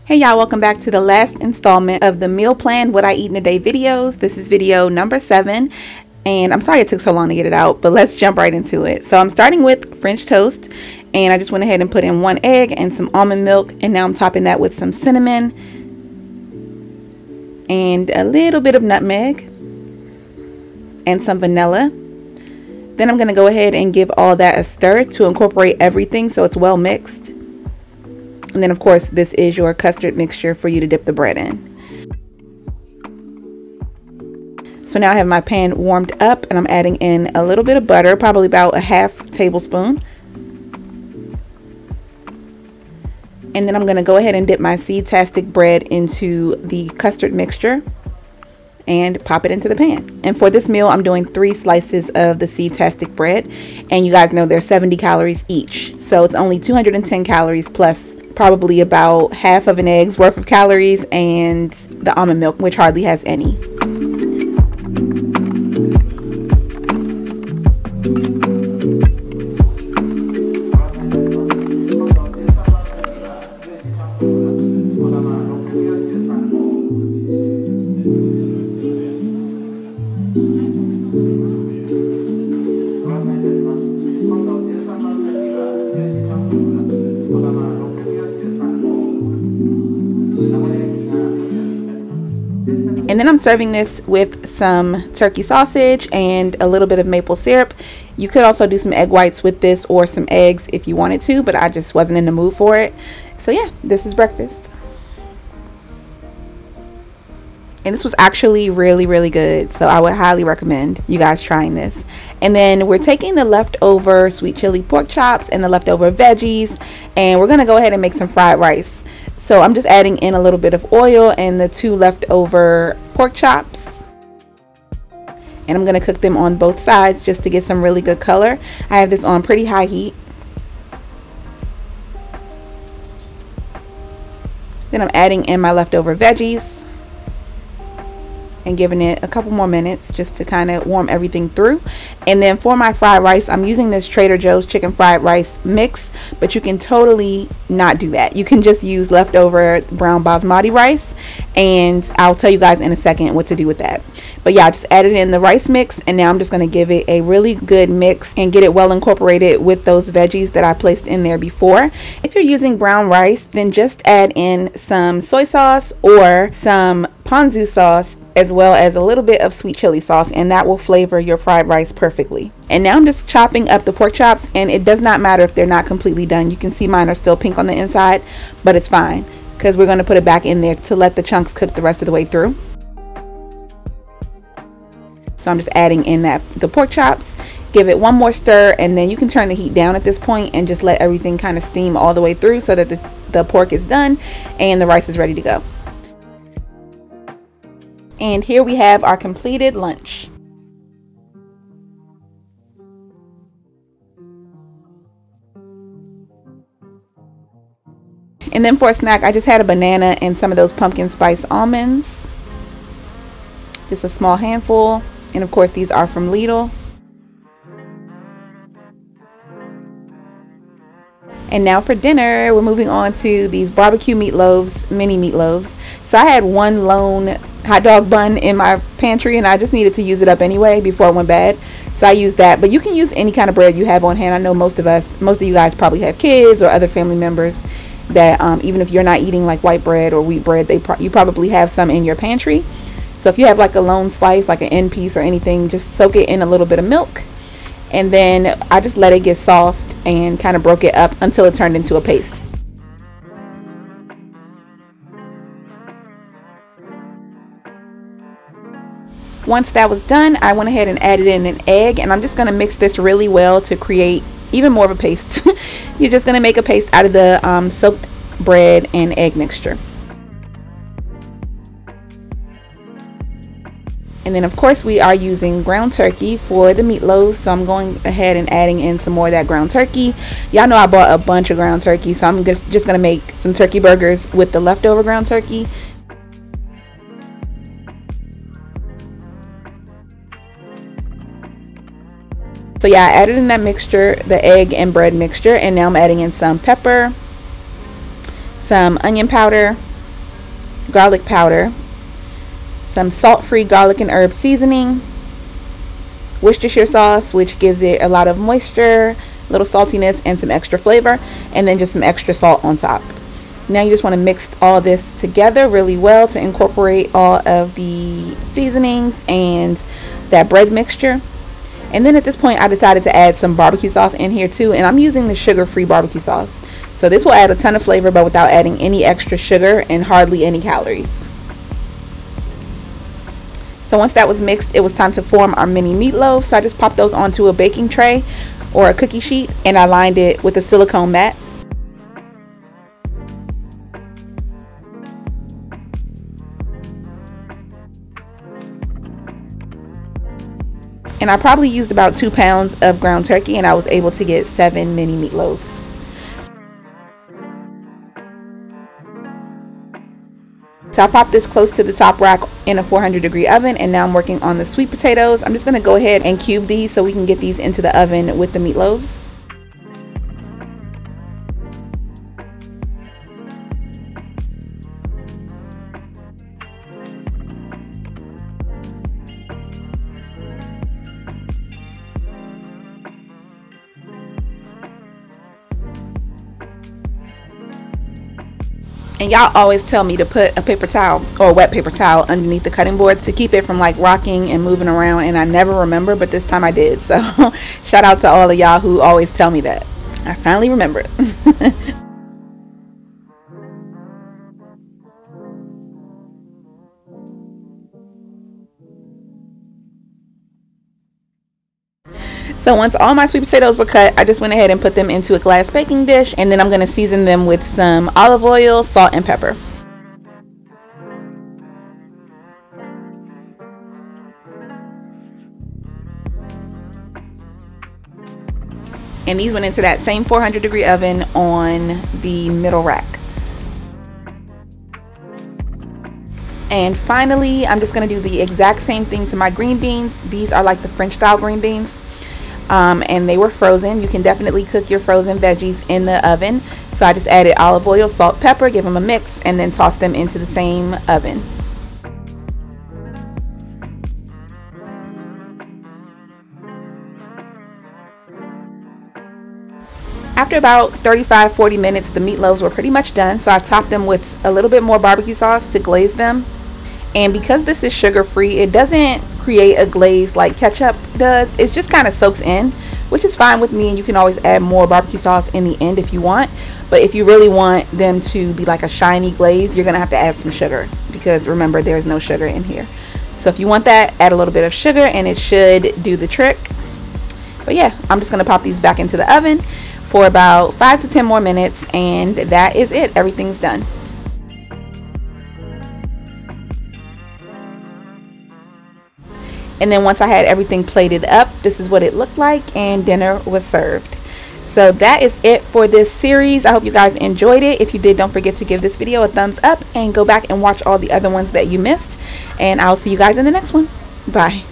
Hey y'all, welcome back to the last installment of the meal plan what I eat in a day videos. This is video number 7 and I'm sorry it took so long to get it out, but let's jump right into it. So I'm starting with French toast, and I just went ahead and put in 1 egg and some almond milk, and now I'm topping that with some cinnamon and a little bit of nutmeg and some vanilla. Then I'm going to go ahead and give all that a stir to incorporate everything so it's well mixed. And then of course this is your custard mixture for you to dip the bread in. So now I have my pan warmed up and I'm adding in a little bit of butter, probably about a half tablespoon. And then I'm going to go ahead and dip my seed-tastic bread into the custard mixture and pop it into the pan. And for this meal I'm doing 3 slices of the seed-tastic bread, and you guys know they're 70 calories each, so it's only 210 calories plus probably about half of an egg's worth of calories and the almond milk, which hardly has any. And then I'm serving this with some turkey sausage and a little bit of maple syrup. You could also do some egg whites with this or some eggs if you wanted to, but I just wasn't in the mood for it. So yeah, this is breakfast. And this was actually really good, so I would highly recommend you guys trying this. And then we're taking the leftover sweet chili pork chops and the leftover veggies, and we're gonna go ahead and make some fried rice. So I'm just adding in a little bit of oil and the 2 leftover pork chops, and I'm gonna cook them on both sides just to get some really good color. I have this on pretty high heat. Then I'm adding in my leftover veggies and giving it a couple more minutes just to kind of warm everything through. And then for my fried rice, I'm using this Trader Joe's chicken fried rice mix, but you can totally not do that. You can just use leftover brown basmati rice, and I'll tell you guys in a second what to do with that. But yeah, I just added in the rice mix, and now I'm just going to give it a really good mix and get it well incorporated with those veggies that I placed in there before. If you're using brown rice, then just add in some soy sauce or some ponzu sauce, as well as a little bit of sweet chili sauce, and that will flavor your fried rice perfectly. And now I'm just chopping up the pork chops, and it does not matter if they're not completely done. You can see mine are still pink on the inside, but it's fine because we're going to put it back in there to let the chunks cook the rest of the way through. So I'm just adding in the pork chops, give it one more stir, and then you can turn the heat down at this point and just let everything kind of steam all the way through so that the pork is done and the rice is ready to go. And here we have our completed lunch. And then for a snack, I just had a banana and some of those pumpkin spice almonds. Just a small handful. And of course, these are from Lidl. And now for dinner, we're moving on to these barbecue meatloaves, mini meatloaves. So I had one lone hot dog bun in my pantry, and I just needed to use it up anyway before it went bad. So I used that, but you can use any kind of bread you have on hand. I know most of you guys probably have kids or other family members that even if you're not eating like white bread or wheat bread, you probably have some in your pantry. So if you have like a lone slice, like an end piece or anything, just soak it in a little bit of milk. And then I just let it get soft and kind of broke it up until it turned into a paste. Once that was done, I went ahead and added in an egg, and I'm just going to mix this really well to create even more of a paste. You're just going to make a paste out of the soaked bread and egg mixture. And then of course we are using ground turkey for the meatloaf, so I'm going ahead and adding in some more of that ground turkey. Y'all know I bought a bunch of ground turkey, so I'm just going to make some turkey burgers with the leftover ground turkey. So yeah, I added in that mixture, the egg and bread mixture, and now I'm adding in some pepper, some onion powder, garlic powder, some salt-free garlic and herb seasoning, Worcestershire sauce, which gives it a lot of moisture, a little saltiness, and some extra flavor, and then just some extra salt on top. Now you just want to mix all of this together really well to incorporate all of the seasonings and that bread mixture. And then at this point I decided to add some barbecue sauce in here too, and I'm using the sugar-free barbecue sauce. So this will add a ton of flavor, but without adding any extra sugar and hardly any calories. So once that was mixed, it was time to form our mini meatloaf. So I just popped those onto a baking tray or a cookie sheet, and I lined it with a silicone mat. And I probably used about 2 pounds of ground turkey, and I was able to get 7 mini meatloaves. So I popped this close to the top rack in a 400-degree oven, and now I'm working on the sweet potatoes. I'm just going to go ahead and cube these so we can get these into the oven with the meatloaves. And y'all always tell me to put a paper towel or a wet paper towel underneath the cutting board to keep it from like rocking and moving around, and I never remember, but this time I did. So shout out to all of y'all who always tell me that. I finally remembered. So once all my sweet potatoes were cut, I just went ahead and put them into a glass baking dish, and then I'm going to season them with some olive oil, salt, and pepper. And these went into that same 400-degree oven on the middle rack. And finally, I'm just going to do the exact same thing to my green beans. These are like the French style green beans. And they were frozen. You can definitely cook your frozen veggies in the oven. So I just added olive oil, salt, pepper, give them a mix, and then toss them into the same oven. After about 35-40 minutes, the meatloaves were pretty much done. So I topped them with a little bit more barbecue sauce to glaze them. And because this is sugar-free, it doesn't create a glaze like ketchup does. It just kind of soaks in, which is fine with me, and you can always add more barbecue sauce in the end if you want. But if you really want them to be like a shiny glaze, you're gonna have to add some sugar, because remember, there's no sugar in here. So if you want that, add a little bit of sugar and it should do the trick. But yeah, I'm just gonna pop these back into the oven for about 5 to 10 more minutes, and that is it. Everything's done. And then once I had everything plated up, this is what it looked like, and dinner was served. So that is it for this series. I hope you guys enjoyed it. If you did, don't forget to give this video a thumbs up and go back and watch all the other ones that you missed. And I'll see you guys in the next one. Bye.